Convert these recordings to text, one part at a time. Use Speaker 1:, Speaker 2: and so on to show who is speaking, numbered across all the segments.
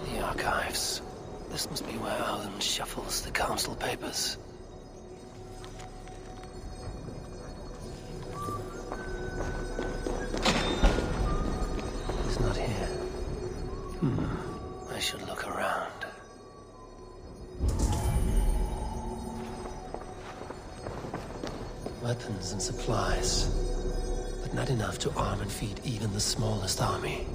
Speaker 1: The archives. This must be where Alan shuffles the council papers. He's not here. I should look around. Weapons and supplies, but not enough to arm and feed even the smallest army.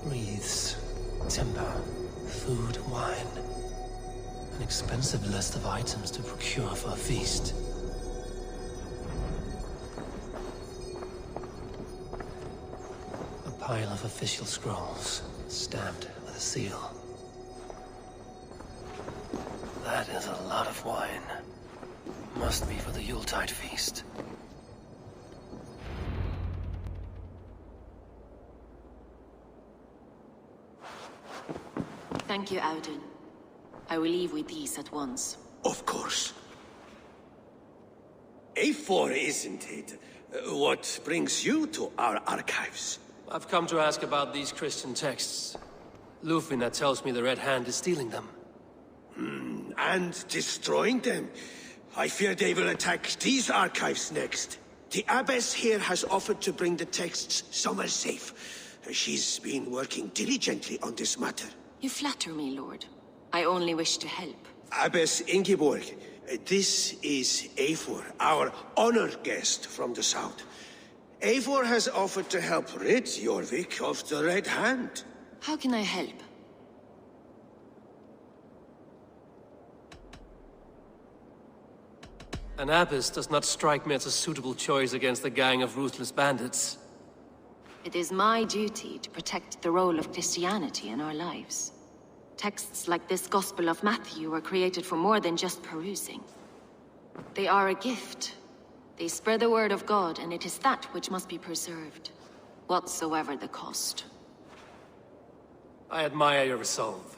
Speaker 1: Wreaths, timber, food, wine. An expensive list of items to procure for a feast. A pile of official scrolls, stamped with a seal. That is a lot of wine. Must be for the Yuletide feast.
Speaker 2: Thank you, Audun. I will leave with these at once.
Speaker 3: Of course. Eivor, isn't it? What brings you to our archives?
Speaker 1: I've come to ask about these Christian texts. Lufina tells me the Red Hand is stealing them.
Speaker 3: And destroying them. I fear they will attack these archives next. The abbess here has offered to bring the texts somewhere safe. She's been working diligently on this matter.
Speaker 2: You flatter me, Lord. I only wish to help.
Speaker 3: Abbess Ingeborg, this is Eivor, our honored guest from the south. Eivor has offered to help rid Jorvik of the Red Hand.
Speaker 2: How can I help?
Speaker 1: An abbess does not strike me as a suitable choice against a gang of ruthless bandits.
Speaker 2: It is my duty to protect the role of Christianity in our lives. Texts like this Gospel of Matthew were created for more than just perusing. They are a gift. They spread the word of God, and it is that which must be preserved, whatsoever the cost.
Speaker 1: I admire your resolve.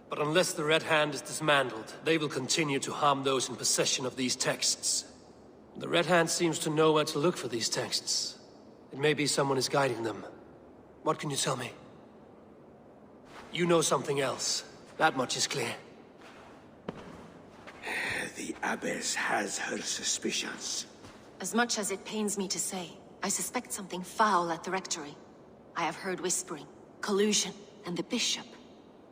Speaker 1: But unless the Red Hand is dismantled, they will continue to harm those in possession of these texts. The Red Hand seems to know where to look for these texts. It may be someone is guiding them. What can you tell me? You know something else. That much is clear.
Speaker 3: The abbess has her suspicions.
Speaker 2: As much as it pains me to say, I suspect something foul at the rectory. I have heard whispering, collusion, and the bishop.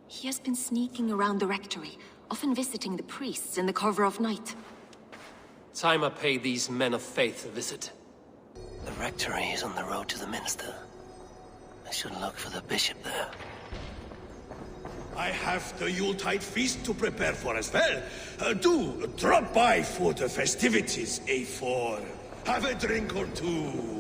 Speaker 2: He has been sneaking around the rectory, often visiting the priests in the cover of night.
Speaker 1: Time I pay these men of faith a visit. The rectory is on the road to the minster. I should look for the bishop there.
Speaker 3: I have the Yuletide feast to prepare for as well. Do drop by for the festivities, Eivor. Have a drink or two.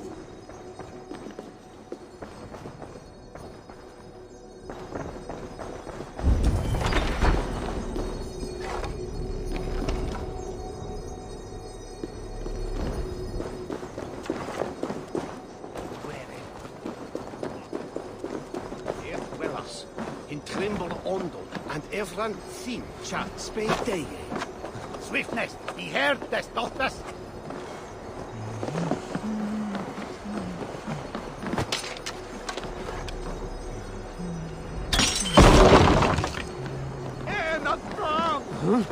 Speaker 4: And everyone sin chat speak day. Swiftness, he heard this, not this. Not wrong. Huh?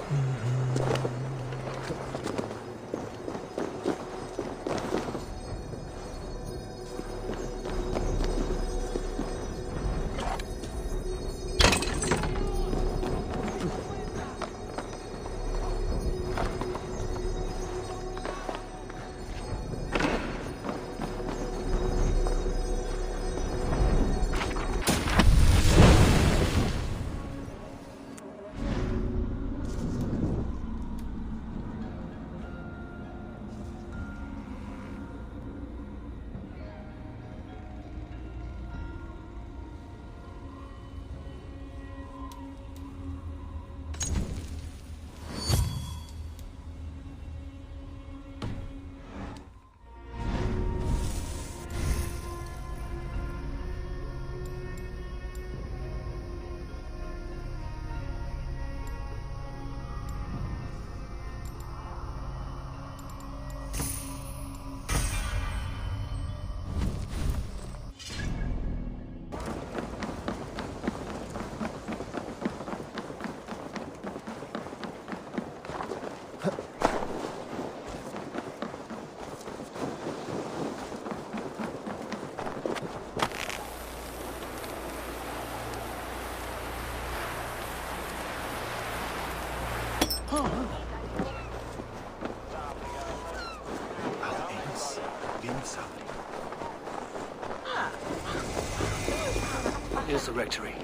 Speaker 1: Here's the rectory.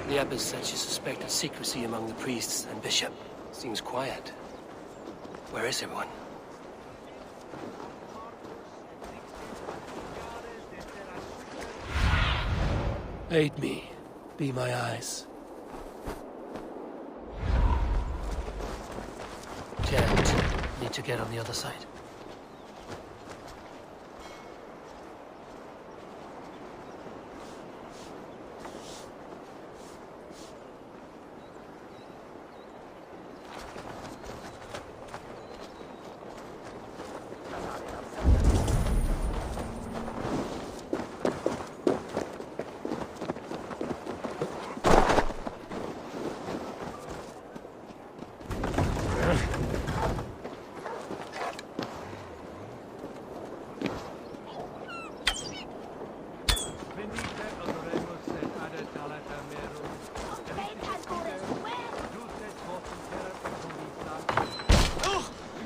Speaker 1: The abbess said she suspected secrecy among the priests and bishop. Seems quiet. Where is everyone? Aid me. Be my eyes. Jammed. Need to get on the other side.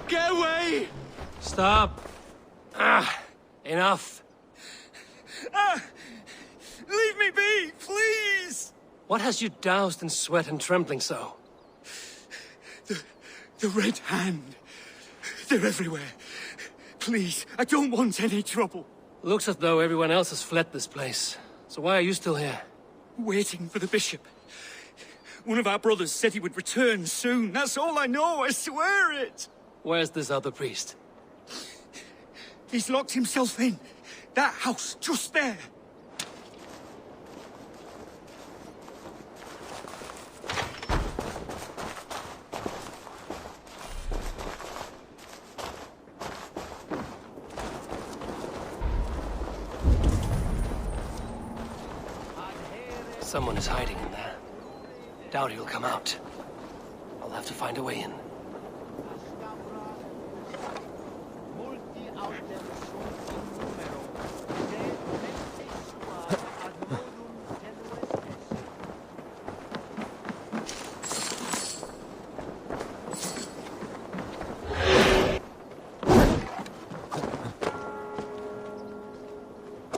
Speaker 3: Get away!
Speaker 1: Stop! Enough.
Speaker 3: Leave me be, please!
Speaker 1: What has you doused in sweat and trembling so?
Speaker 3: The Red Hand. They're everywhere. Please, I don't want any trouble.
Speaker 1: Looks as though everyone else has fled this place. So why are you still here?
Speaker 3: Waiting for the bishop. One of our brothers said he would return soon. That's all I know, I swear it!
Speaker 1: Where's this other priest?
Speaker 3: He's locked himself in. That house, just there.
Speaker 1: Someone is hiding in there. Doubt he'll come out. I'll have to find a way in.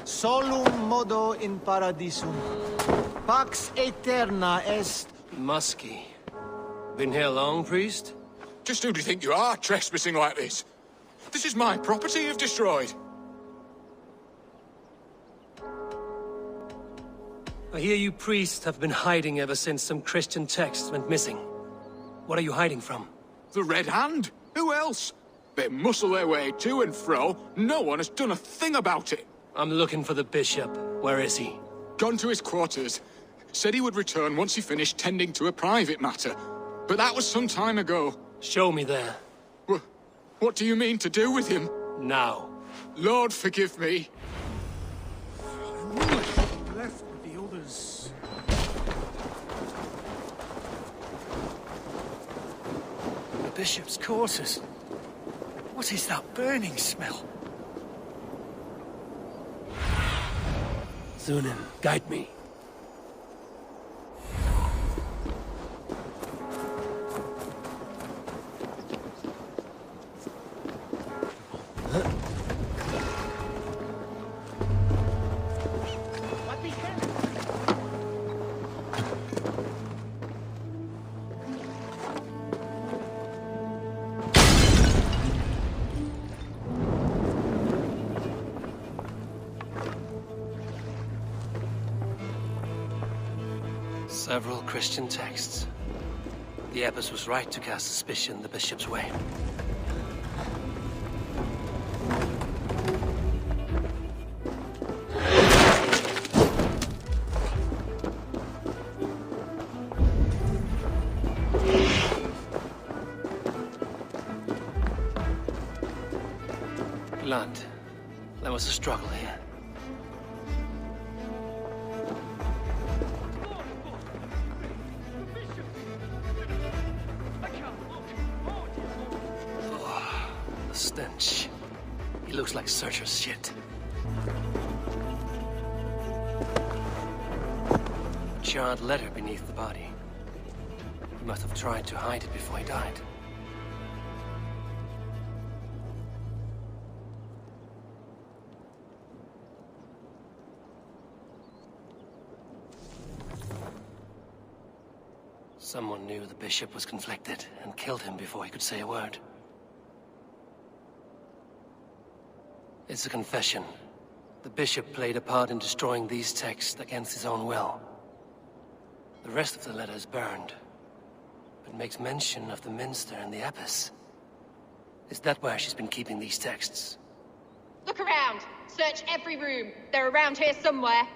Speaker 5: Solum modo in paradisum. Pax aeterna est.
Speaker 1: Musky. Been here long, priest?
Speaker 6: Just who do you think you are, trespassing like this? This is my property you've destroyed.
Speaker 1: I hear you priests have been hiding ever since some Christian texts went missing. What are you hiding from?
Speaker 6: The Red Hand? Who else? They muscle their way to and fro. No one has done a thing about it.
Speaker 1: I'm looking for the bishop. Where is he?
Speaker 6: Gone to his quarters. Said he would return once he finished tending to a private matter. But that was some time ago.
Speaker 1: Show me there.
Speaker 6: What do you mean to do with him?
Speaker 1: Now.
Speaker 6: Lord, forgive me.
Speaker 3: Left with the others.
Speaker 4: The bishop's quarters. What is that burning smell?
Speaker 1: Zunin, guide me. Several Christian texts. The abbess was right to cast suspicion the bishop's way. Blood. There was a struggle here. Stench. He looks like Searcher's shit. A charred letter beneath the body. He must have tried to hide it before he died. Someone knew the bishop was conflicted and killed him before he could say a word. It's a confession. The bishop played a part in destroying these texts against his own will. The rest of the letter is burned, but makes mention of the minster and the abbess. Is that where she's been keeping these texts?
Speaker 7: Look around! Search every room. They're around here somewhere.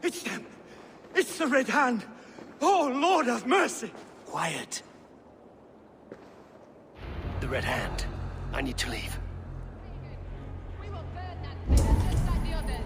Speaker 3: It's them! It's the Red Hand! Oh, Lord have mercy!
Speaker 1: Quiet. The Red Hand. I need to leave.
Speaker 7: We will burn that thing just like the others.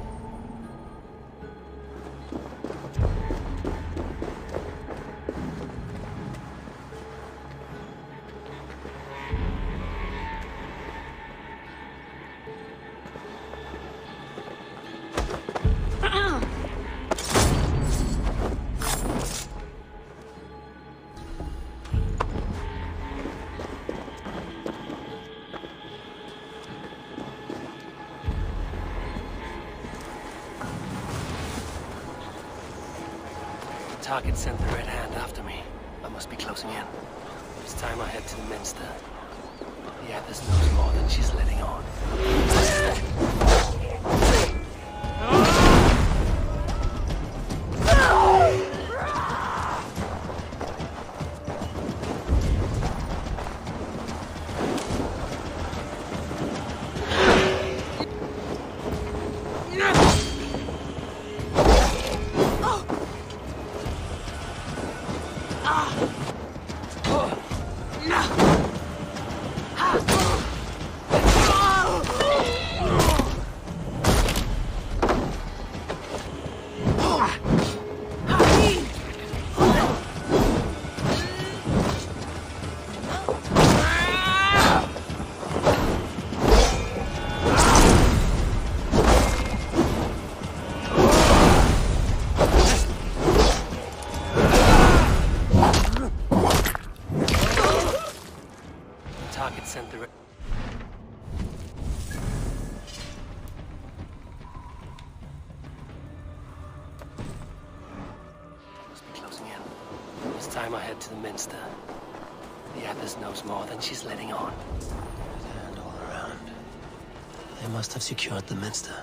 Speaker 1: Target sent the Red Hand after me. I must be closing in. It's time I head to the minster. The abbess knows more than she's letting on. Time I head to the minster. The abbess knows more than she's letting on. And all around. They must have secured the minster.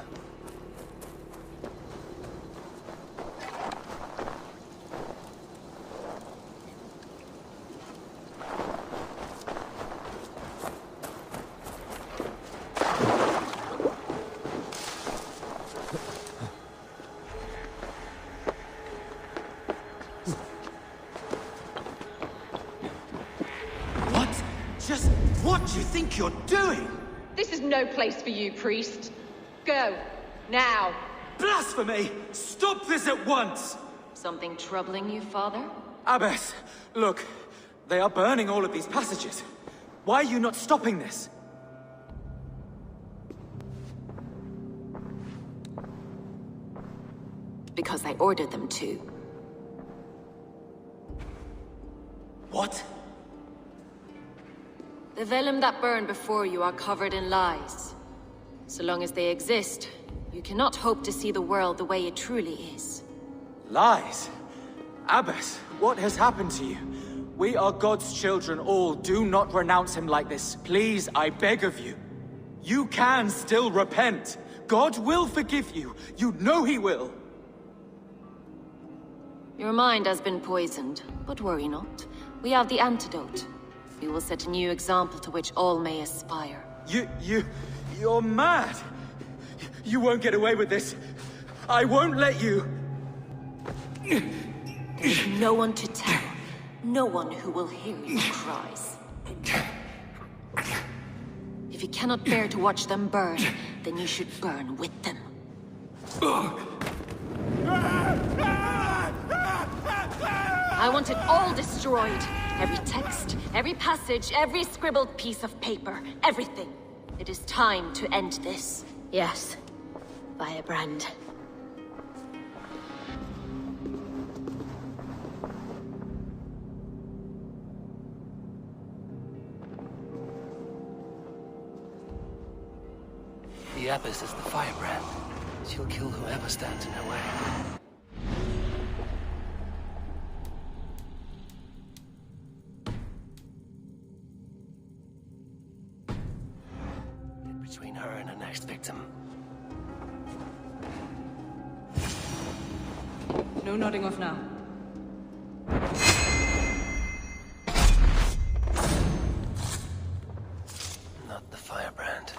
Speaker 3: What do you think you're doing?
Speaker 7: This is no place for you, priest. Go. Now.
Speaker 3: Blasphemy! Stop this at once!
Speaker 2: Something troubling you, father?
Speaker 8: Abbess, look. They are burning all of these passages. Why are you not stopping this?
Speaker 2: Because I ordered them to.
Speaker 8: What?
Speaker 2: The vellum that burned before you are covered in lies. So long as they exist, you cannot hope to see the world the way it truly is.
Speaker 8: Lies? Abbess, what has happened to you? We are God's children all. Do not renounce him like this. Please, I beg of you. You can still repent. God will forgive you. You know he will.
Speaker 2: Your mind has been poisoned, but worry not. We have the antidote. We will set a new example to which all may aspire.
Speaker 8: You're mad! You won't get away with this. I won't let you!
Speaker 2: No one to tell. No one who will hear your cries. If you cannot bear to watch them burn, then you should burn with them. I want it all destroyed. Every text, every passage, every scribbled piece of paper, everything. It is time to end this. Yes, Firebrand.
Speaker 1: The abbess is the Firebrand. She'll kill whoever stands in her way. between her and her next victim.
Speaker 9: No nodding off now.
Speaker 1: Not the firebrand.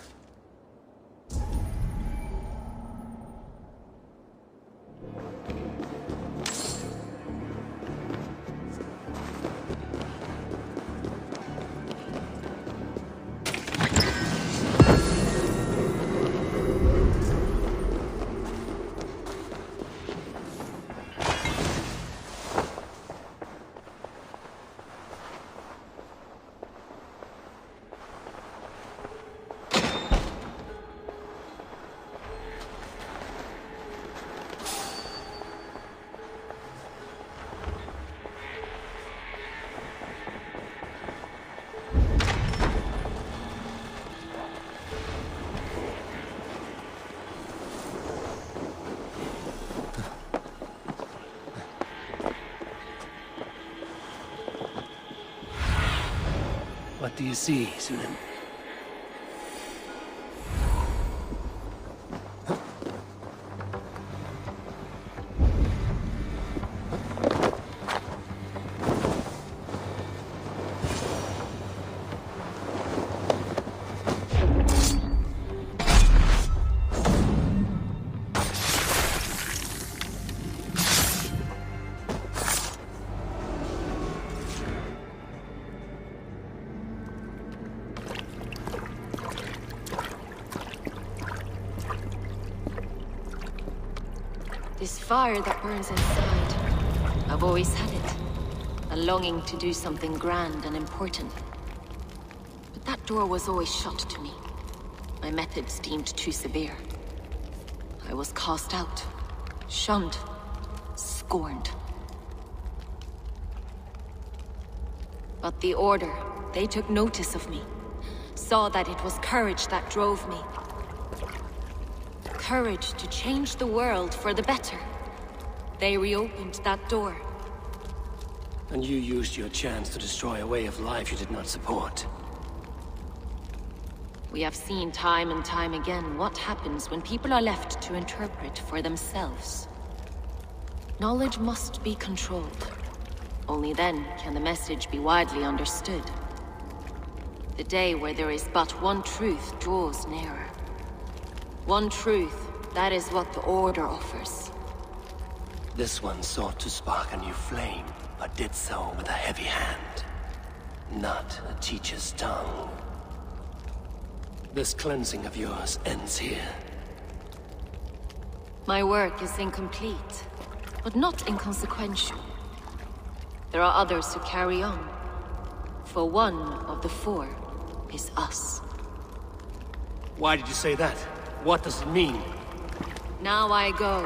Speaker 1: What do you see, Sunan?
Speaker 2: This fire that burns inside, I've always had it. A longing to do something grand and important. But that door was always shut to me. My methods deemed too severe. I was cast out, shunned, scorned. But the Order, they took notice of me. Saw that it was courage that drove me. Courage to change the world for the better. They reopened that door.
Speaker 1: And you used your chance to destroy a way of life you did not support.
Speaker 2: We have seen time and time again what happens when people are left to interpret for themselves. Knowledge must be controlled. Only then can the message be widely understood. The day where there is but one truth draws nearer. One truth, that is what the Order offers.
Speaker 1: This one sought to spark a new flame, but did so with a heavy hand. Not a teacher's tongue. This cleansing of yours ends here.
Speaker 2: My work is incomplete, but not inconsequential. There are others who carry on. For one of the four is us.
Speaker 1: Why did you say that? What does it mean?
Speaker 2: Now I go.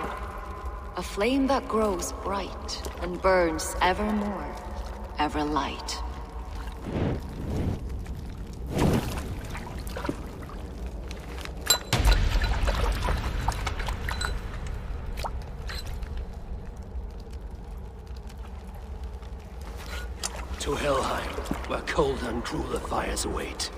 Speaker 2: A flame that grows bright and burns ever more, ever light.
Speaker 1: To Helheim, where cold and crueler fires await.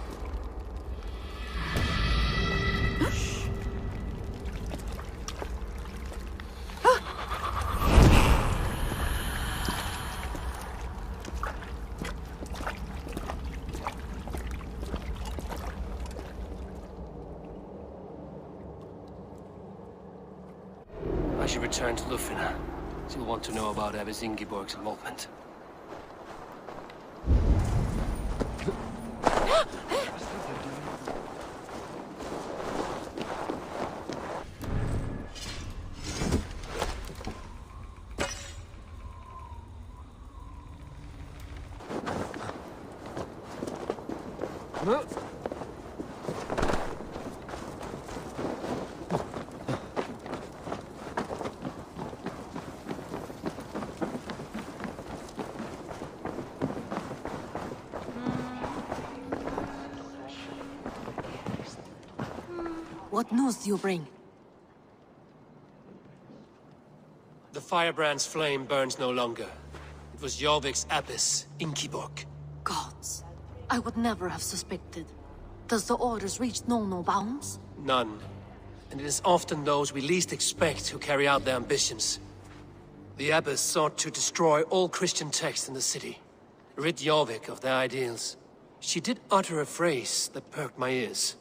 Speaker 1: I should return to Lufina. She'll want to know about Abbess Ingeborg's involvement.
Speaker 9: What news do you bring?
Speaker 1: The firebrand's flame burns no longer. It was Jorvik's abbess, Ingeborg.
Speaker 9: Gods, I would never have suspected. Does the orders reach no bounds?
Speaker 1: None. And it is often those we least expect who carry out their ambitions. The abbess sought to destroy all Christian texts in the city, rid Jorvik of their ideals. She did utter a phrase that perked my ears.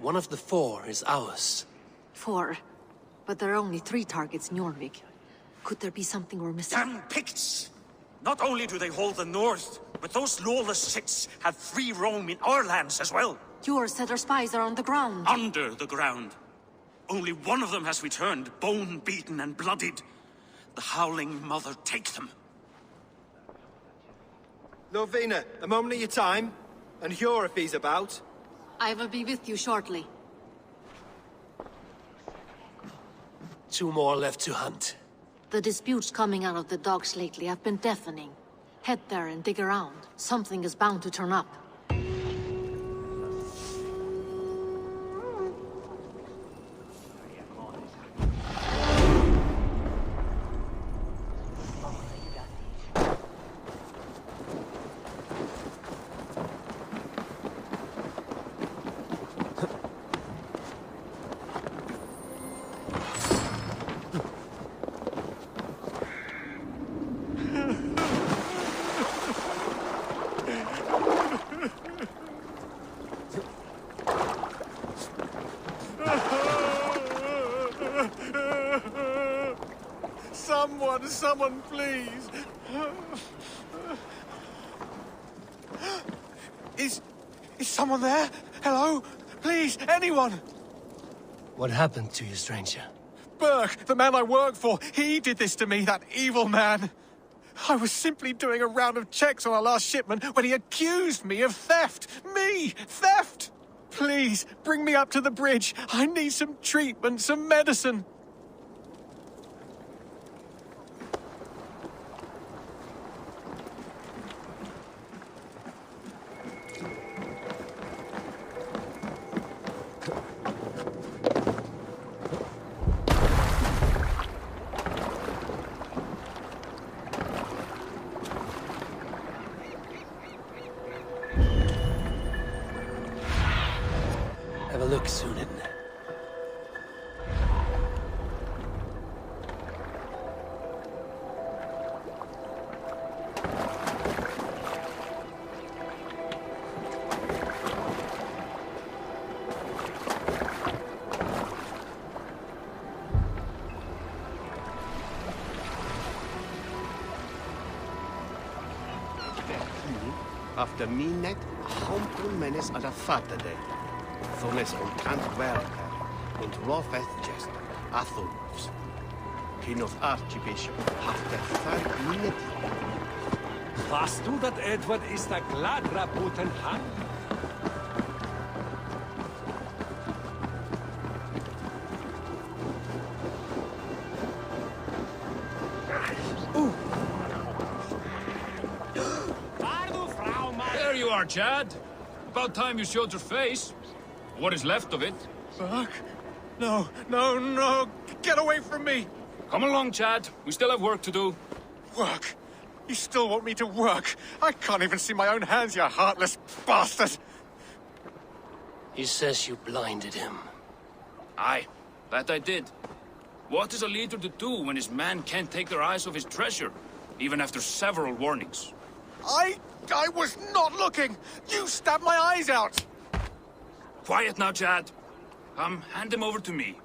Speaker 1: One of the 4 is ours.
Speaker 9: 4. But there are only 3 targets in Jorvik. Could there be something we're missing?
Speaker 10: Damn Picts! Not only do they hold the north, but those lawless Siths have free roam in our lands as well.
Speaker 9: Your said our spies are on the ground.
Speaker 10: Under the ground. Only one of them has returned, bone-beaten and bloodied. The Howling Mother take them.
Speaker 11: Lovina, a moment of your time, and Hjor if he's about.
Speaker 9: I will be with you shortly.
Speaker 1: 2 more left to hunt.
Speaker 9: The disputes coming out of the docks lately have been deafening. Head there and dig around. Something is bound to turn up.
Speaker 5: Someone, please! Is someone there? Hello? Please, anyone!
Speaker 1: What happened to you, stranger?
Speaker 5: Burke, the man I work for, he did this to me, that evil man. I was simply doing a round of checks on our last shipment when he accused me of theft. Me! Theft! Please, bring me up to the bridge. I need some treatment, some medicine.
Speaker 1: Have a look, Sunan.
Speaker 4: After midnight, humble menace at a Saturday. Thomas und Kant Werker und Rofeth Jest, Athelwolfs. King of Archbishop, after 5 minutes.
Speaker 12: Hast du dat Edward ist der Gladraputen Han?
Speaker 6: There you are, Chad. About time you showed your face. What is left of it?
Speaker 5: Burke? No. Get away from me!
Speaker 6: Come along, Chad. We still have work to do.
Speaker 5: Work? You still want me to work? I can't even see my own hands, you heartless bastard!
Speaker 1: He says you blinded him.
Speaker 6: Aye, that I did. What is a leader to do when his men can't take their eyes off his treasure, even after several warnings?
Speaker 5: I was not looking! You stabbed my eyes out!
Speaker 6: Quiet now, Chad. Come, hand him over to me.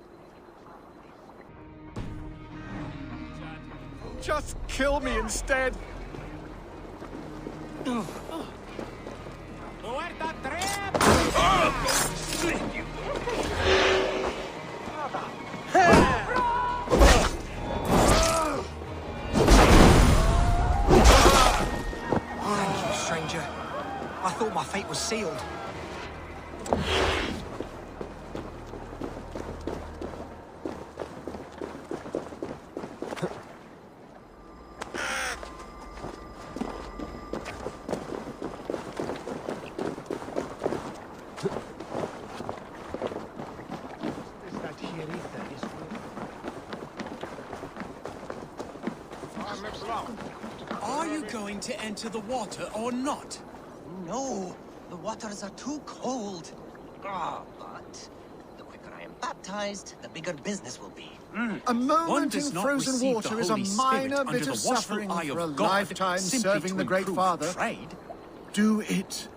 Speaker 5: Just kill me instead!
Speaker 13: Thank you, stranger. I thought my fate was sealed.
Speaker 14: Are you going to enter the water or not?
Speaker 13: No,
Speaker 14: The waters are too cold. Ah, but the quicker I am baptized, the bigger business will be.
Speaker 5: A
Speaker 12: One
Speaker 5: moment
Speaker 12: does
Speaker 5: in
Speaker 12: not
Speaker 5: frozen
Speaker 12: receive
Speaker 5: water
Speaker 12: the
Speaker 5: is a
Speaker 12: Holy Spirit
Speaker 5: minor
Speaker 12: under
Speaker 5: bit
Speaker 12: the
Speaker 5: of
Speaker 12: watchful
Speaker 5: suffering
Speaker 12: eye
Speaker 5: for a
Speaker 12: of God,
Speaker 5: lifetime
Speaker 12: simply
Speaker 5: serving
Speaker 12: to
Speaker 5: the Great
Speaker 12: improve
Speaker 5: Father.
Speaker 12: trade.
Speaker 5: Do it.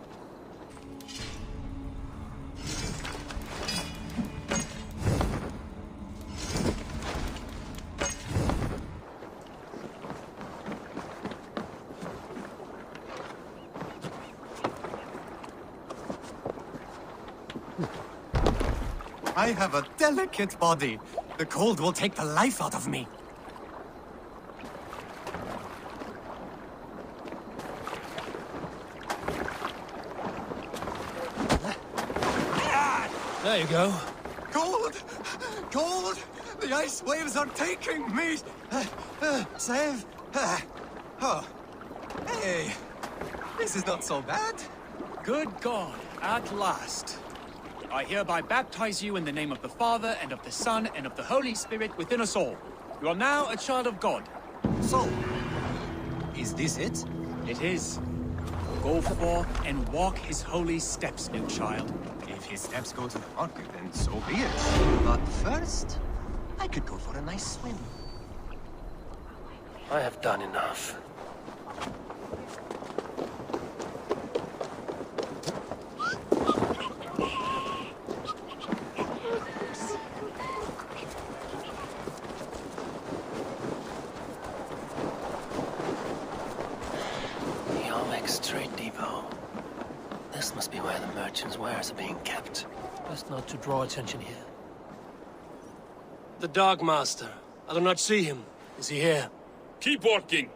Speaker 13: I have a delicate body. The cold will take the life out of me.
Speaker 1: There you go.
Speaker 13: Cold! Cold! The ice waves are taking me! Save! Oh. Hey! This is not so bad.
Speaker 8: Good God, at last. I hereby baptize you in the name of the Father, and of the Son, and of the Holy Spirit within us all. You are now a child of God.
Speaker 13: So, is this it?
Speaker 8: It is. Go forth and walk his holy steps, new child.
Speaker 14: If his steps go to the market, then so be it. But first, I could go for a nice swim.
Speaker 1: I have done enough. Trade depot. This must be where the merchants' wares are being kept. Best not to draw attention here. The Dog Master. I do not see him. Is he here?
Speaker 6: Keep walking.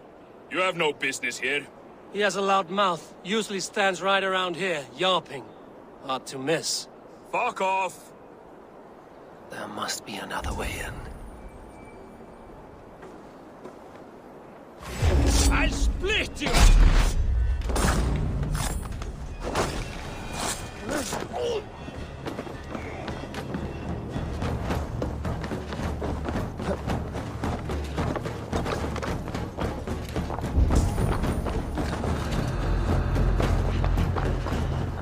Speaker 6: You have no business here.
Speaker 1: He has a loud mouth. Usually stands right around here, yawping. Hard to miss.
Speaker 6: Fuck off!
Speaker 1: There must be another way in.
Speaker 6: I'll split you!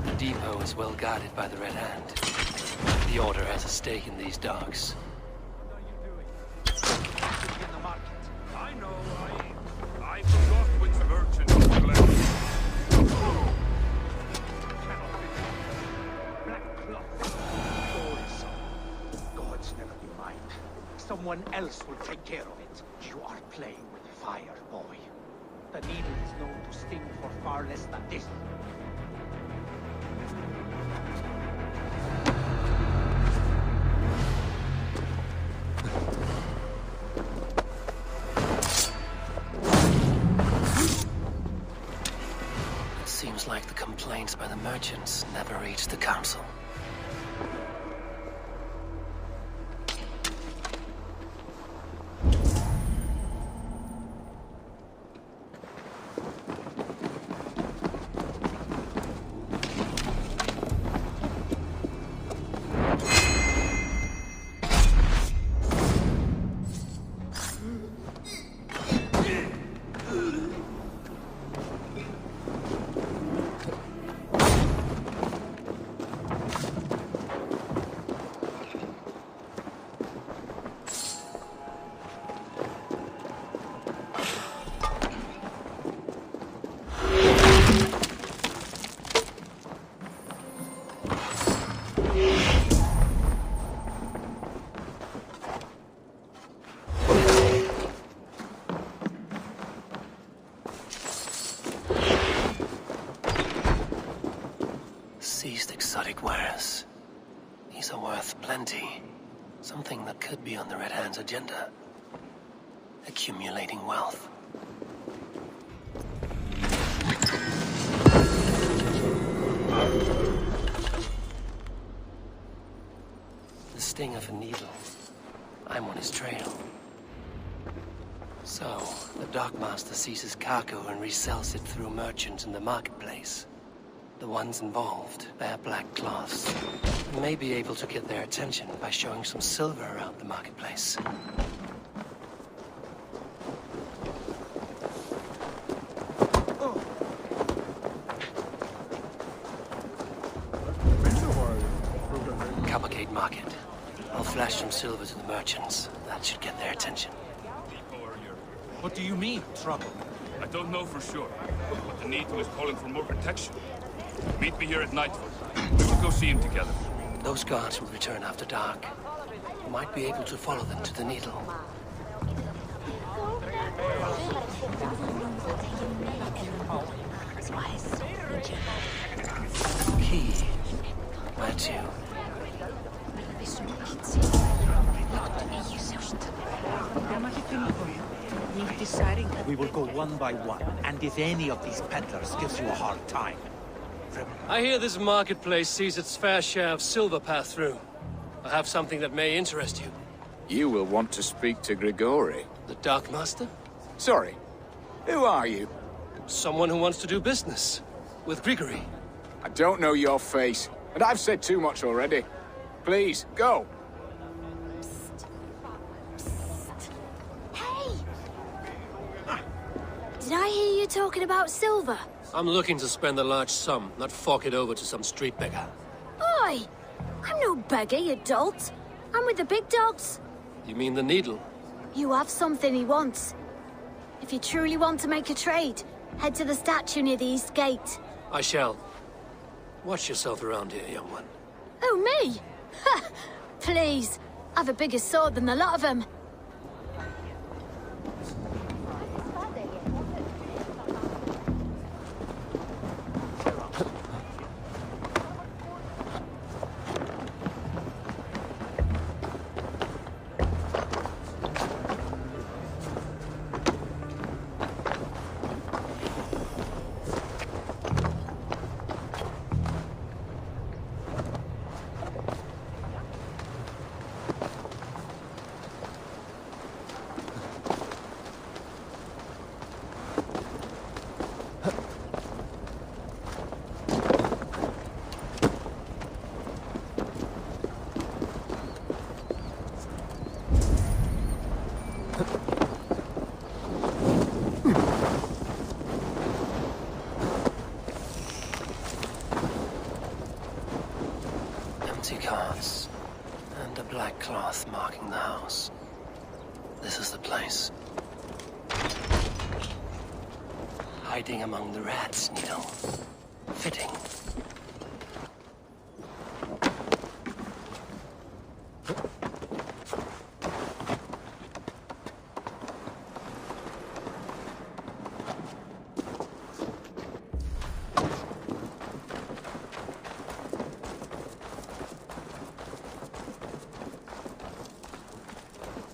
Speaker 1: The depot is well guarded by the Red Hand. The Order has a stake in these dogs.
Speaker 6: I know, I forgot which merchant was left.
Speaker 3: Gods never be mine. Someone else will take care of it. You are playing with fire, boy. The needle is known to sting for far less than this.
Speaker 1: It seems like the complaints by the merchants never reached the council. Seized exotic wares. These are worth plenty. Something that could be on the Red Hand's agenda. Accumulating wealth. The sting of a needle. I'm on his trail. So, the Dockmaster seizes cargo and resells it through merchants in the marketplace. The ones involved bear black cloths and may be able to get their attention by showing some silver around the marketplace. Coppergate Market. I'll flash some silver to the merchants. That should get their attention.
Speaker 12: What do you mean, trouble?
Speaker 6: I don't know for sure, but the Needle is calling for more protection. Meet me here at nightfall. We will go see him together.
Speaker 1: Those guards will return after dark. You might be able to follow them to the Needle. Key. Where to?
Speaker 15: We will go one by one, and if any of these peddlers gives you a hard time...
Speaker 1: I hear this marketplace sees its fair share of silver pass through. I have something that may interest you.
Speaker 16: You will want to speak to Grigori.
Speaker 1: The Dark Master?
Speaker 16: Sorry. Who are you?
Speaker 1: Someone who wants to do business. With Grigori.
Speaker 16: I don't know your face, and I've said too much already. Please, go.
Speaker 17: Did I hear you talking about silver?
Speaker 1: I'm looking to spend a large sum, not fork it over to some street beggar.
Speaker 17: Oi! I'm no beggar, you dolt. I'm with the big dogs.
Speaker 1: You mean the Needle?
Speaker 17: You have something he wants. If you truly want to make a trade, head to the statue near the East Gate.
Speaker 1: I shall. Watch yourself around here, young one.
Speaker 17: Oh, me? Ha! Please. I've a bigger sword than the lot of them.
Speaker 1: Carts, and a black cloth marking the house. This is the place. Hiding among the rats, Needle. Fitting.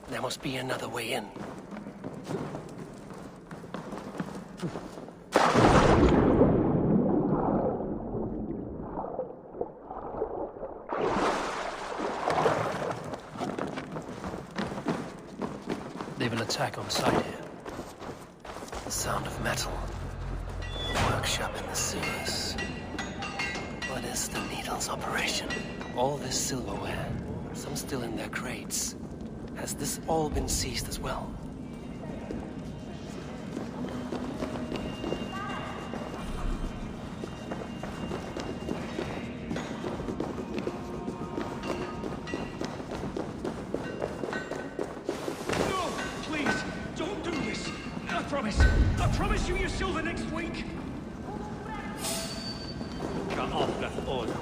Speaker 1: There must be another way in. They will attack on sight here. The sound of metal. A workshop in the sewers. What is the Needle's operation? All this silverware, some still in their crates. Has this all been seized as well?
Speaker 10: No! Please! Don't do this! I promise you your silver next week!
Speaker 12: Cut off that order.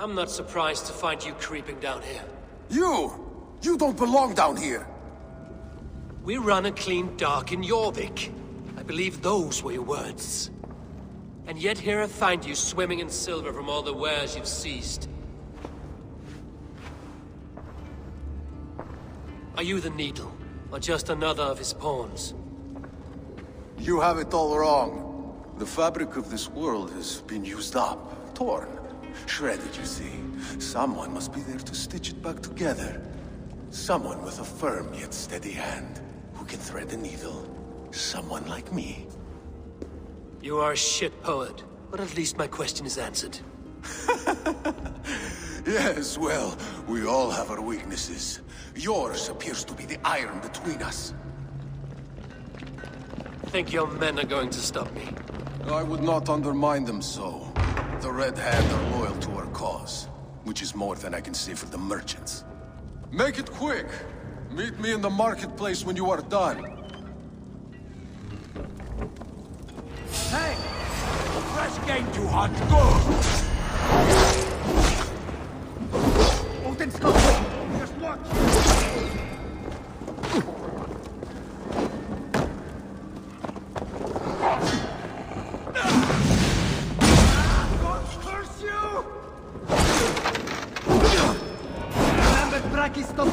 Speaker 1: I'm not surprised to find you creeping down here.
Speaker 18: You don't belong down here!
Speaker 1: We run a clean dock in Jorvik. I believe those were your words. And yet here I find you swimming in silver from all the wares you've seized. Are you the Needle, or just another of his pawns?
Speaker 18: You have it all wrong. The fabric of this world has been used up, torn, shredded, you see. Someone must be there to stitch it back together. Someone with a firm yet steady hand, who can thread the needle. Someone like me.
Speaker 1: You are a shit poet, but at least my question is answered.
Speaker 18: Yes, well, we all have our weaknesses. Yours appears to be the iron between us.
Speaker 1: Think your men are going to stop me?
Speaker 18: I would not undermine them so. The Red Hand are loyal to our cause, which is more than I can say for the merchants. Make it quick! Meet me in the marketplace when you are done.
Speaker 12: Hey! Fresh game to hunt, go! Odin's coming! Just watch! God curse you! Remember Braki stop!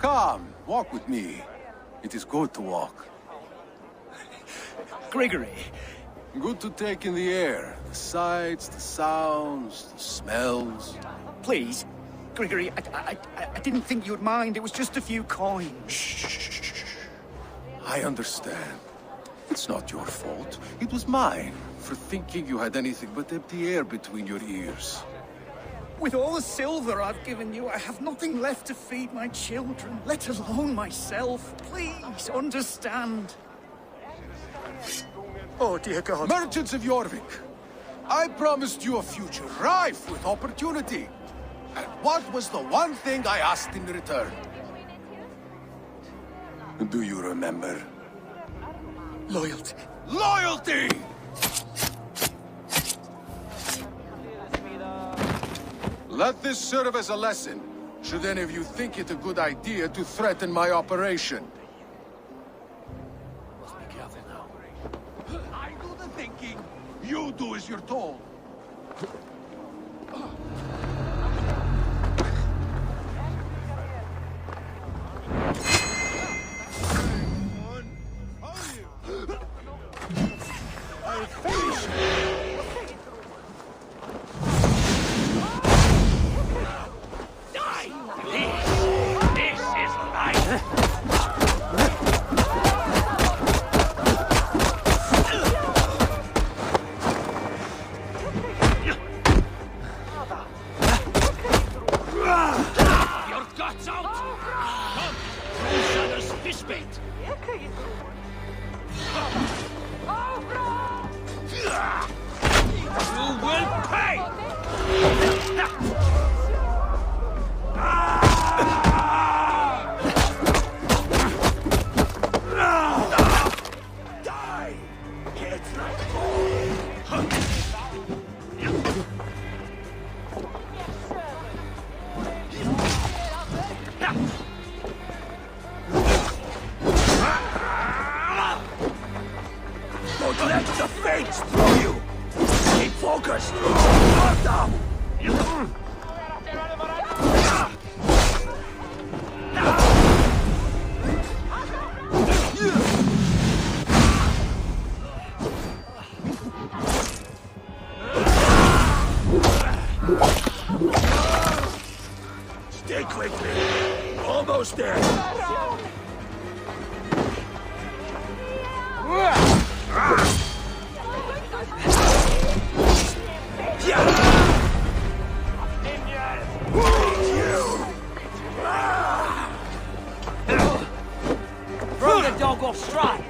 Speaker 18: Come, walk with me. It is good to walk.
Speaker 12: Gregory.
Speaker 18: Good to take in the air. The sights, the sounds, the smells.
Speaker 12: Please, Gregory, I didn't think you'd mind. It was just a few coins.
Speaker 18: Shh. I understand. It's not your fault. It was mine, for thinking you had anything but empty air between your ears.
Speaker 12: With all the silver I've given you, I have nothing left to feed my children, let alone myself. Please, understand. Oh, dear God.
Speaker 18: Merchants of Jorvik, I promised you a future rife with opportunity. And what was the one thing I asked in return? Do you remember?
Speaker 12: Loyalty.
Speaker 18: Loyalty! Let this serve as a lesson, should any of you think it a good idea to threaten my operation.
Speaker 1: Must be careful now.
Speaker 18: I do the thinking. You do as you're told.
Speaker 12: I'll finish you.
Speaker 6: You will pay!
Speaker 3: Die! It's like don't let the fates throw you! Keep focused! Not up! Stay quickly! Almost there!
Speaker 19: Throw the dog off stride!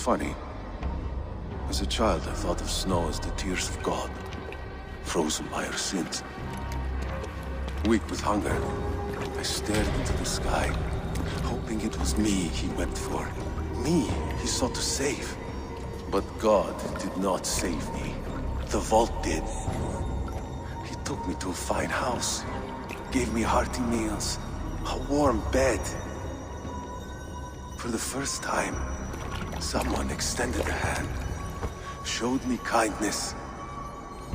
Speaker 18: Funny. As a child, I thought of snow as the tears of God, frozen by our sins. Weak with hunger, I stared into the sky, hoping it was me he wept for. Me he sought to save. But God did not save me. The vault did. He took me to a fine house, gave me hearty meals, a warm bed. For the first time, someone extended a hand, showed me kindness,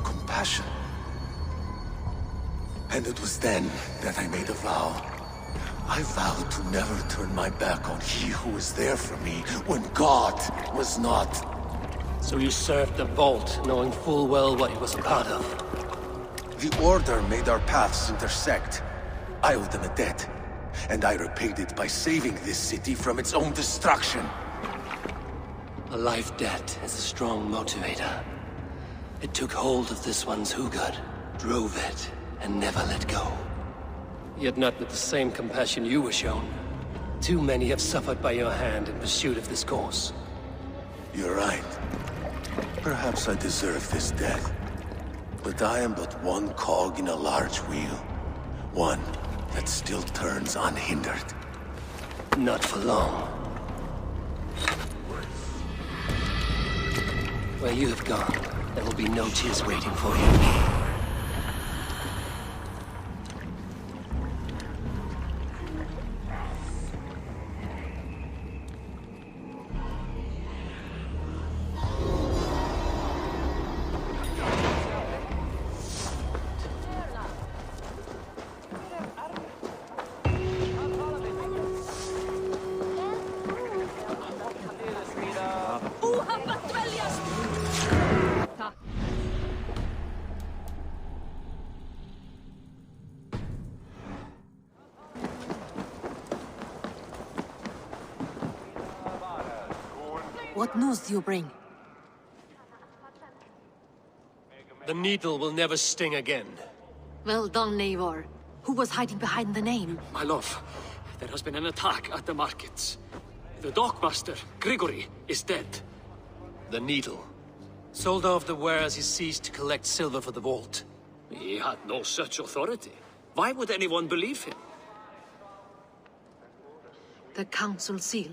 Speaker 18: compassion. And it was then that I made a vow. I vowed to never turn my back on he who was there for me when God was not.
Speaker 1: So you served the Vault, knowing full well what it was a part of.
Speaker 18: The Order made our paths intersect. I owed them a debt, and I repaid it by saving this city from its own destruction.
Speaker 1: A life debt is a strong motivator. It took hold of this one's Hugad, drove it, and never let go. Yet not with the same compassion you were shown. Too many have suffered by your hand in pursuit of this cause.
Speaker 18: You're right. Perhaps I deserve this death. But I am but one cog in a large wheel. One that still turns unhindered.
Speaker 1: Not for long. Where you have gone, there will be no tears waiting for you.
Speaker 9: What news do you bring?
Speaker 1: The needle will never sting again.
Speaker 9: Well done, Eivor. Who was hiding behind the name?
Speaker 20: My love, there has been an attack at the markets. The dockmaster, Grigory, is dead.
Speaker 1: The needle. Sold off the wares he ceased to collect silver for the vault.
Speaker 20: He had no such authority. Why would anyone believe him?
Speaker 9: The council seal.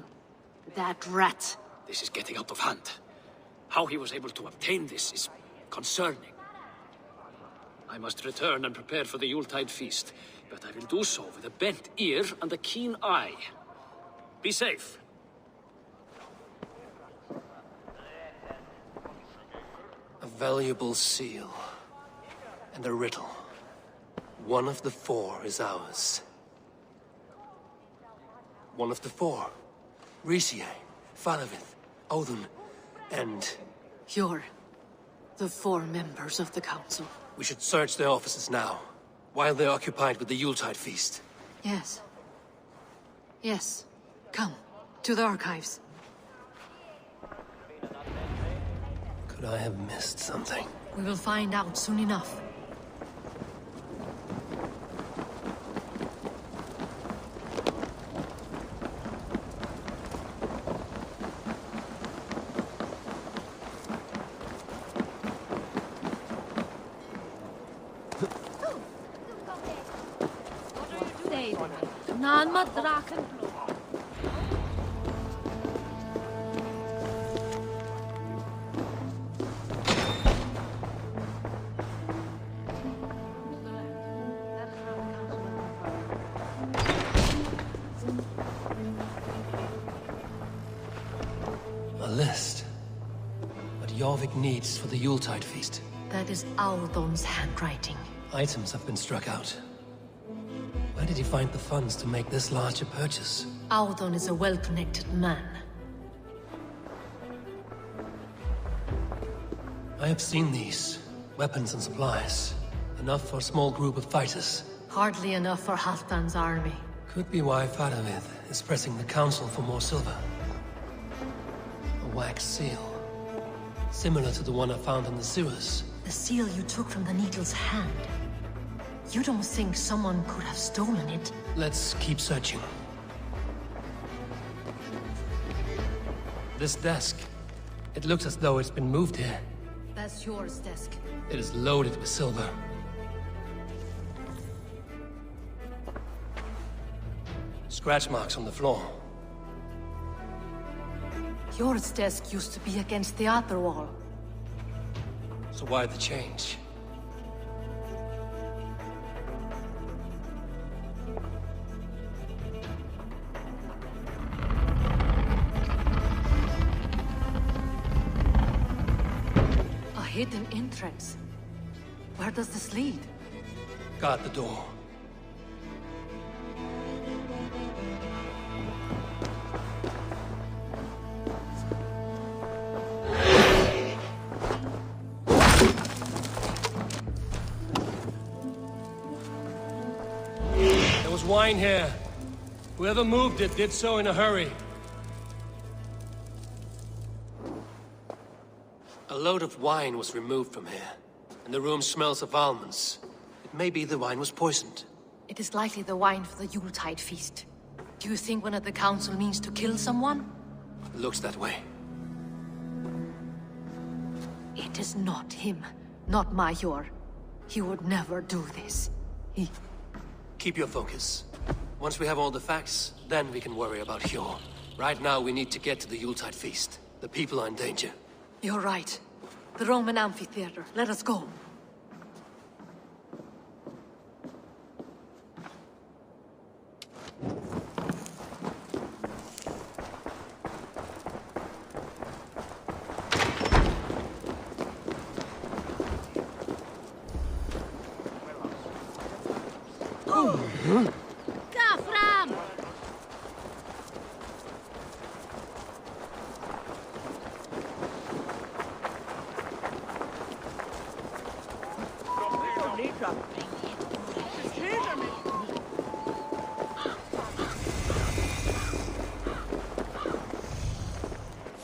Speaker 9: That rat.
Speaker 20: This is getting out of hand. How he was able to obtain this is concerning. I must return and prepare for the Yuletide feast, but I will do so with a bent ear and a keen eye. Be safe.
Speaker 1: A valuable seal. And a riddle. One of the four is ours. One of the four. Risie, Falavith, Odin, and...
Speaker 9: You're the four members of the council.
Speaker 1: We should search their offices now, while they're occupied with the Yuletide feast.
Speaker 9: Yes. Yes. Come, to the archives.
Speaker 1: Could I have missed something?
Speaker 9: We will find out soon enough.
Speaker 1: A list. What Jorvik needs for the Yuletide feast.
Speaker 9: That is Aldon's handwriting.
Speaker 1: Items have been struck out. Where did he find the funds to make this large a purchase?
Speaker 9: Aldon is a well-connected man.
Speaker 1: I have seen these. Weapons and supplies. Enough for a small group of fighters.
Speaker 9: Hardly enough for Halfdan's army.
Speaker 1: Could be why Faravith is pressing the council for more silver. A wax seal. Similar to the one I found in the sewers.
Speaker 9: The seal you took from the needle's hand. You don't think someone could have stolen it?
Speaker 1: Let's keep searching. This desk. It looks as though it's been moved here.
Speaker 9: That's yours, desk.
Speaker 1: It is loaded with silver. Scratch marks on the floor.
Speaker 9: Yours desk used to be against the other wall.
Speaker 1: So why the change?
Speaker 9: A hidden entrance. Where does this lead?
Speaker 1: Guard the door. There was wine here. Whoever moved it did so in a hurry. A load of wine was removed from here, and the room smells of almonds. It may be the wine was poisoned.
Speaker 9: It is likely the wine for the Yuletide feast. Do you think one of the council means to kill someone?
Speaker 1: It looks that way.
Speaker 9: It is not him, not Major. He would never do this.
Speaker 1: Keep your focus. Once we have all the facts, then we can worry about Hjor. Right now, we need to get to the Yuletide feast. The people are in danger.
Speaker 9: You're right. The Roman amphitheater. Let us go.
Speaker 17: Gafram!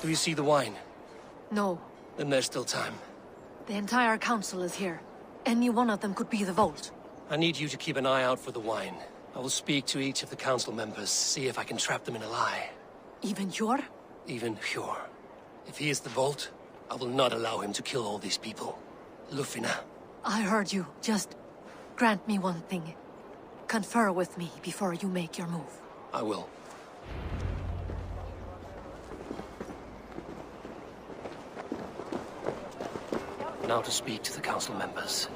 Speaker 1: Do you see the wine?
Speaker 9: No.
Speaker 1: Then there's still time.
Speaker 9: The entire council is here. Any one of them could be the Vault.
Speaker 1: I need you to keep an eye out for the wine. I will speak to each of the council members, see if I can trap them in a lie.
Speaker 9: Even Hjor?
Speaker 1: Even Hjor. If he is the Vault, I will not allow him to kill all these people. Lufina.
Speaker 9: I heard you. Just grant me one thing. Confer with me before you make your move.
Speaker 1: I will. Now to speak to the council members.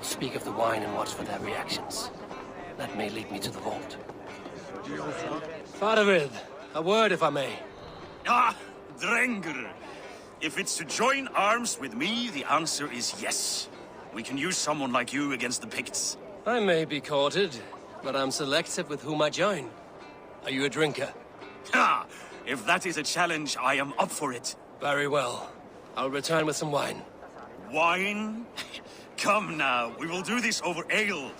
Speaker 1: Speak of the wine and watch for their reactions. That may lead me to the Vault. Faravid, a word if I may.
Speaker 10: Ah, Drengr. If it's to join arms with me, the answer is yes. We can use someone like you against the Picts.
Speaker 1: I may be courted, but I'm selective with whom I join. Are you a drinker?
Speaker 10: Ha! If that is a challenge, I am up for it.
Speaker 1: Very well. I'll return with some wine.
Speaker 10: Wine? Come now, we will do this over ale.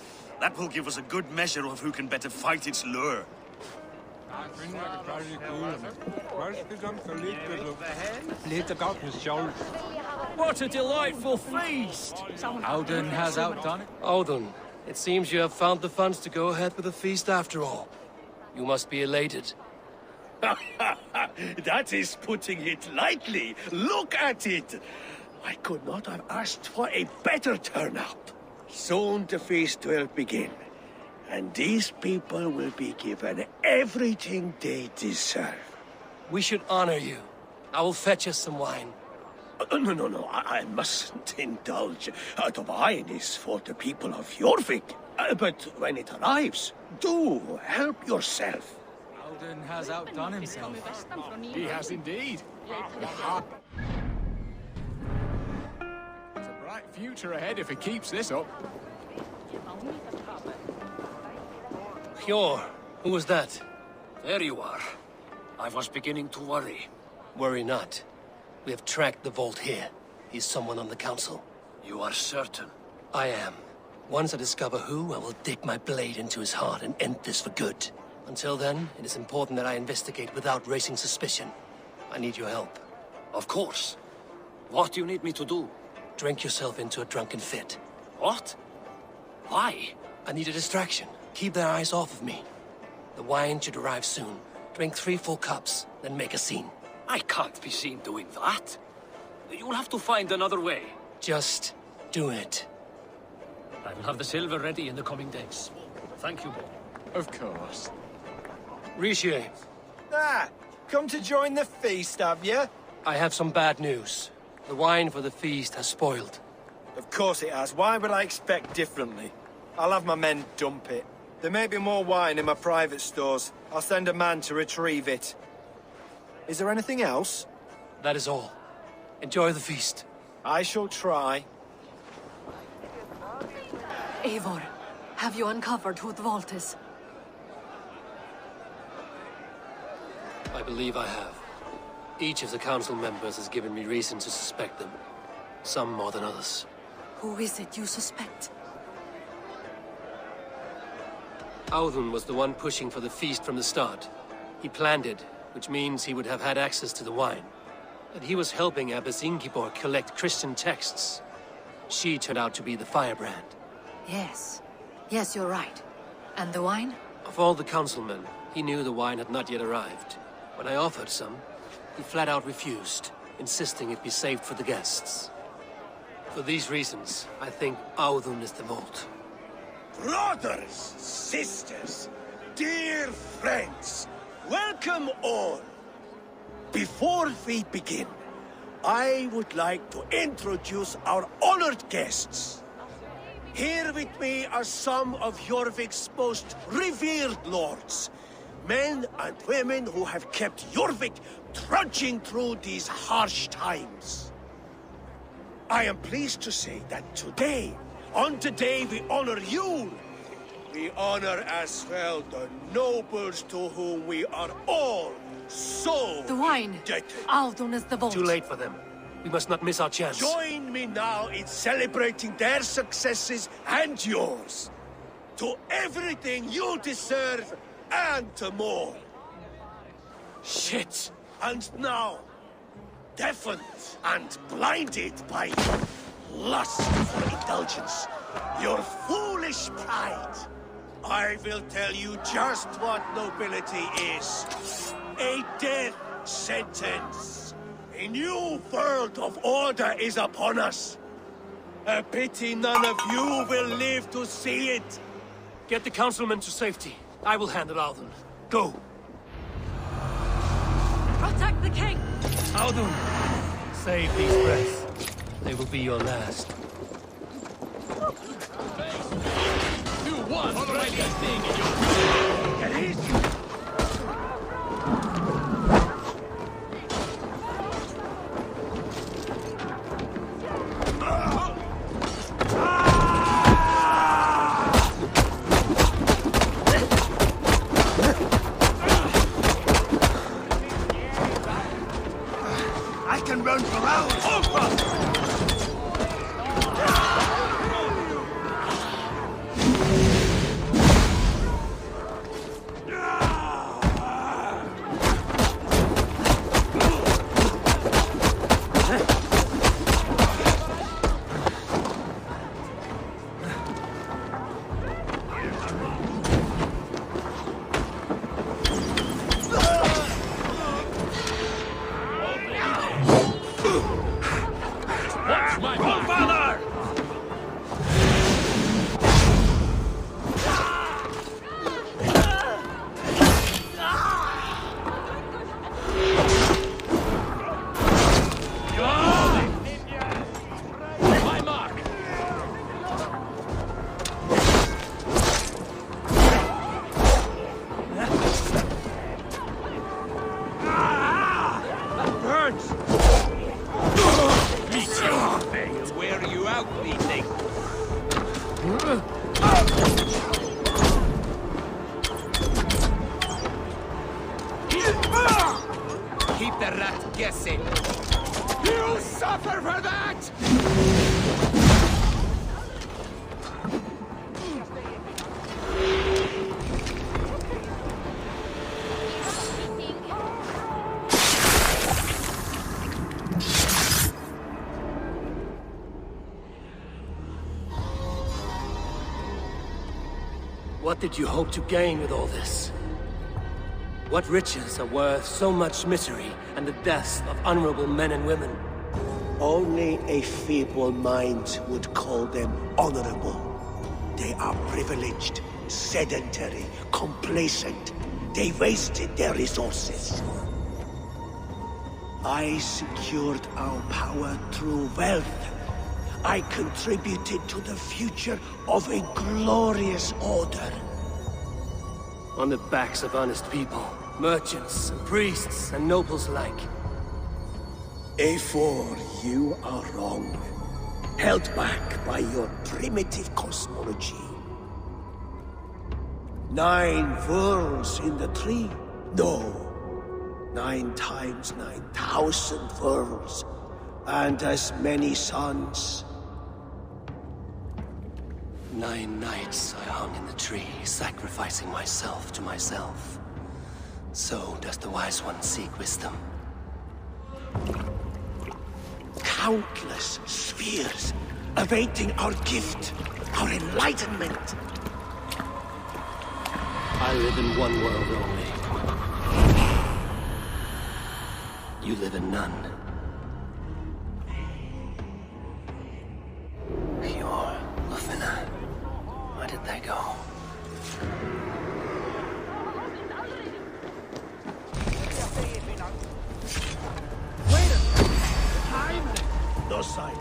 Speaker 10: That will give us a good measure of who can better fight its lure.
Speaker 19: What a delightful feast!
Speaker 8: Audun has outdone it.
Speaker 1: Audun, it seems you have found the funds to go ahead with the feast after all. You must be elated.
Speaker 3: That is putting it lightly. Look at it. I could not have asked for a better turnout. Soon the feast will begin, and these people will be given everything they deserve.
Speaker 1: We should honor you. I will fetch us some wine.
Speaker 3: No, I mustn't indulge. The wine is for the people of Jorvik. But when it arrives, do help yourself.
Speaker 8: Audun has outdone himself.
Speaker 16: He has indeed. There's a bright future ahead if he keeps this up.
Speaker 1: Hjor, who was that?
Speaker 20: There you are. I was beginning to worry.
Speaker 1: Worry not. We have tracked the Vault here. He's someone on the council.
Speaker 20: You are certain?
Speaker 1: I am. Once I discover who, I will dig my blade into his heart and end this for good. Until then, it is important that I investigate without raising suspicion. I need your help.
Speaker 20: Of course. What do you need me to do?
Speaker 1: Drink yourself into a drunken fit.
Speaker 20: What? Why?
Speaker 1: I need a distraction. Keep their eyes off of me. The wine should arrive soon. Drink 3 full cups, then make a scene.
Speaker 20: I can't be seen doing that. You'll have to find another way.
Speaker 1: Just do it.
Speaker 20: I will have the silver ready in the coming days. Thank you, Bo.
Speaker 16: Of course.
Speaker 1: Rishi.
Speaker 11: Come to join the feast, have you?
Speaker 1: I have some bad news. The wine for the feast has spoiled.
Speaker 11: Of course it has. Why would I expect differently? I'll have my men dump it. There may be more wine in my private stores. I'll send a man to retrieve it. Is there anything else?
Speaker 1: That is all. Enjoy the feast.
Speaker 11: I shall try.
Speaker 9: Eivor, have you uncovered who the Vault is?
Speaker 1: I believe I have. Each of the council members has given me reason to suspect them. Some more than others.
Speaker 9: Who is it you suspect?
Speaker 1: Audun was the one pushing for the feast from the start. He planned it, which means he would have had access to the wine. And he was helping Abbess Ingibor collect Christian texts. She turned out to be the firebrand.
Speaker 9: Yes. Yes, you're right. And the wine?
Speaker 1: Of all the councilmen, he knew the wine had not yet arrived. When I offered some, he flat out refused, insisting it be saved for the guests. For these reasons, I think Audun is the Vault.
Speaker 3: Brothers, sisters, dear friends, welcome all. Before we begin, I would like to introduce our honored guests. Here with me are some of Jorvik's most revered lords. Men and women who have kept Jorvik trudging through these harsh times. I am pleased to say that today, on the day we honor you, we honor as well the nobles to whom we are all so
Speaker 9: The wine!
Speaker 3: indebted.
Speaker 9: Audun is the Vault.
Speaker 1: Too late for them. We must not miss our chance.
Speaker 3: Join me now in celebrating their successes and yours. To everything you deserve and to more.
Speaker 1: Shit!
Speaker 3: And now, deafened and blinded by lust for indulgence, your foolish pride. I will tell you just what nobility is. A death sentence. A new world of order is upon us. A pity none of you will live to see it.
Speaker 1: Get the councilmen to safety. I will handle Audun. Go.
Speaker 9: Protect the king!
Speaker 1: Audun, save these breaths. They will be your last.
Speaker 6: 2-1, already thing in your...
Speaker 3: Get easy!
Speaker 10: I can run for hours!
Speaker 6: Where are you out, meeting?
Speaker 13: Keep the rat guessing. You'll suffer for that!
Speaker 1: What did you hope to gain with all this? What riches are worth so much misery and the deaths of honorable men and women?
Speaker 3: Only a feeble mind would call them honorable. They are privileged, sedentary, complacent. They wasted their resources. I secured our power through wealth. I contributed to the future of a glorious order.
Speaker 1: On the backs of honest people, merchants, and priests, and nobles alike.
Speaker 3: Eivor, you are wrong. Held back by your primitive cosmology. 9 worlds in the tree? No. 9 times 9,000 worlds. And as many suns.
Speaker 1: 9 nights I hung in the tree, sacrificing myself to myself. So does the Wise One seek wisdom.
Speaker 3: Countless spheres, awaiting our gift, our enlightenment.
Speaker 1: I live in one world only. You live in none. Where did they go?
Speaker 3: Wait a minute! I'm no sign.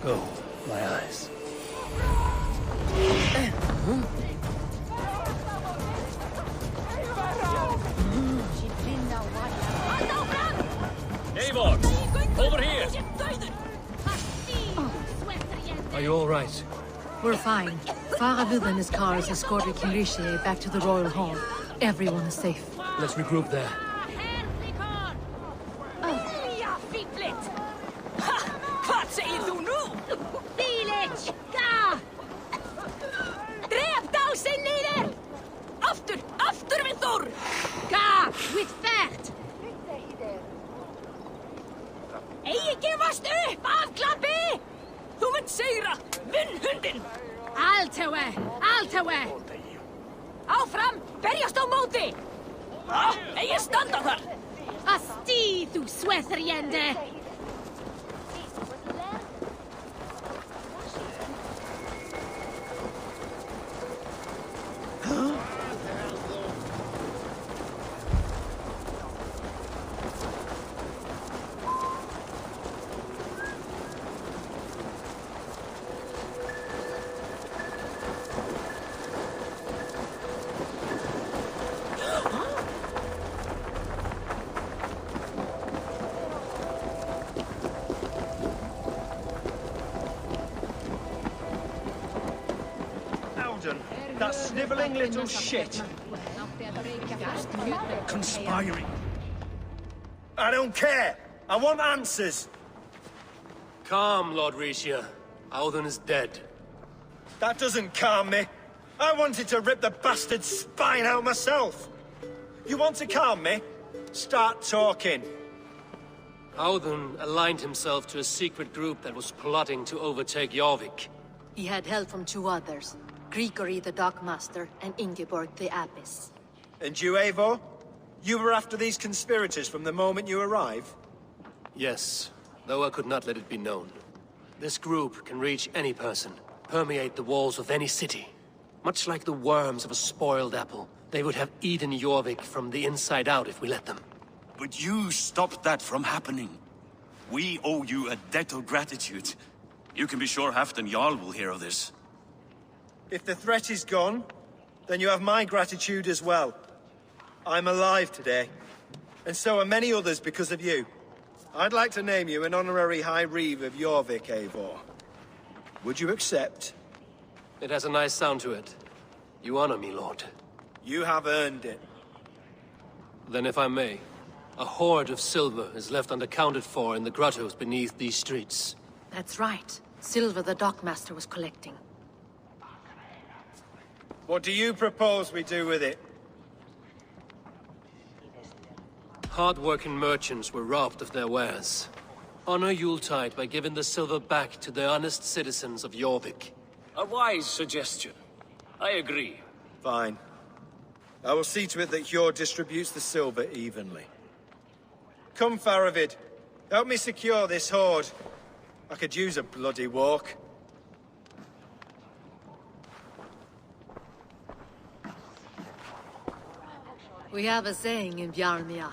Speaker 1: Go, my eyes.
Speaker 6: Eivor! Over here!
Speaker 1: Are you all right?
Speaker 9: We're fine. Faravid and his cars escorted King Rishi back to the royal hall. Everyone is safe.
Speaker 1: Let's regroup there.
Speaker 19: Hvað segir þú nú? Village! Ga! Drep dásinn niður! Aftur við Þór! Ga! With that! Eigi gefast upp, afklappi! Þú munt sigra! Vinn hundinn! Altawe! Áfram! Berjast á móti! Eigi standa þar! Asti, þú sveðrjende!
Speaker 11: That snivelling little shit. Conspiring. I don't care. I want answers.
Speaker 1: Calm, Lord Rishia. Audun is dead.
Speaker 11: That doesn't calm me. I wanted to rip the bastard's spine out myself. You want to calm me? Start talking.
Speaker 1: Audun aligned himself to a secret group that was plotting to overtake Jorvik.
Speaker 9: He had help from two others. Grigory the Dockmaster and Ingeborg the Abbess.
Speaker 11: And you, Eivor? You were after these conspirators from the moment you arrived?
Speaker 1: Yes, though I could not let it be known. This group can reach any person, permeate the walls of any city. Much like the worms of a spoiled apple, they would have eaten Jorvik from the inside out if we let them.
Speaker 10: But you stopped that from happening. We owe you a debt of gratitude. You can be sure Halfdan Jarl will hear of this.
Speaker 11: If the threat is gone, then you have my gratitude as well. I'm alive today, and so are many others because of you. I'd like to name you an honorary High Reeve of Jorvik, Eivor. Would you accept?
Speaker 1: It has a nice sound to it. You honor me, Lord.
Speaker 11: You have earned it.
Speaker 1: Then if I may, a hoard of silver is left unaccounted for in the grottos beneath these streets.
Speaker 9: That's right. Silver the Dockmaster was collecting.
Speaker 11: What do you propose we do with it?
Speaker 1: Hard-working merchants were robbed of their wares. Honor Yuletide by giving the silver back to the honest citizens of Jorvik.
Speaker 20: A wise suggestion. I agree.
Speaker 11: Fine. I will see to it that Hjord distributes the silver evenly. Come, Faravid. Help me secure this hoard. I could use a bloody walk.
Speaker 9: We have a saying in Bjarmia.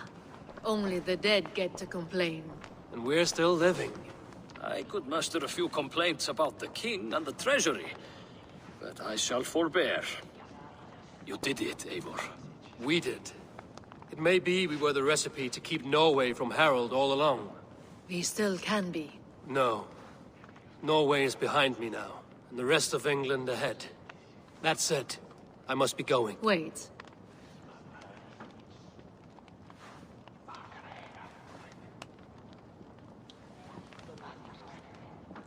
Speaker 9: Only the dead get to complain.
Speaker 1: And we're still living.
Speaker 20: I could muster a few complaints about the king and the treasury, but I shall forbear. You did it, Eivor.
Speaker 1: We did. It may be we were the recipe to keep Norway from Harald all along.
Speaker 9: We still can be.
Speaker 1: No. Norway is behind me now, and the rest of England ahead. That said, I must be going.
Speaker 9: Wait.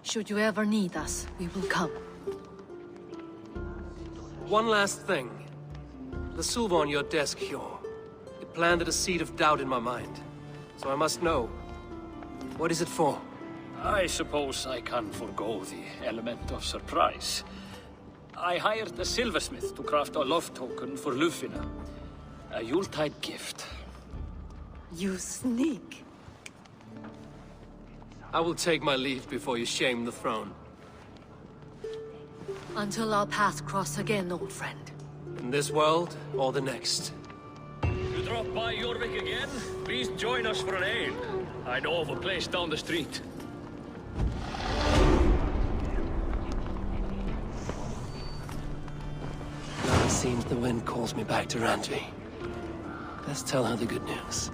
Speaker 9: Should you ever need us, we will come.
Speaker 1: One last thing. The silver on your desk, Hjord. It planted a seed of doubt in my mind. So I must know. What is it for?
Speaker 20: I suppose I can forgo the element of surprise. I hired a silversmith to craft a love token for Lufina. A Yuletide gift.
Speaker 9: You sneak.
Speaker 1: I will take my leave before you shame the throne.
Speaker 9: Until our paths cross again, old friend.
Speaker 1: In this world, or the next.
Speaker 20: You drop by Jorvik again? Please join us for an ale. I know of a place down the street.
Speaker 1: Now it seems the wind calls me back to Randvi. Let's tell her the good news.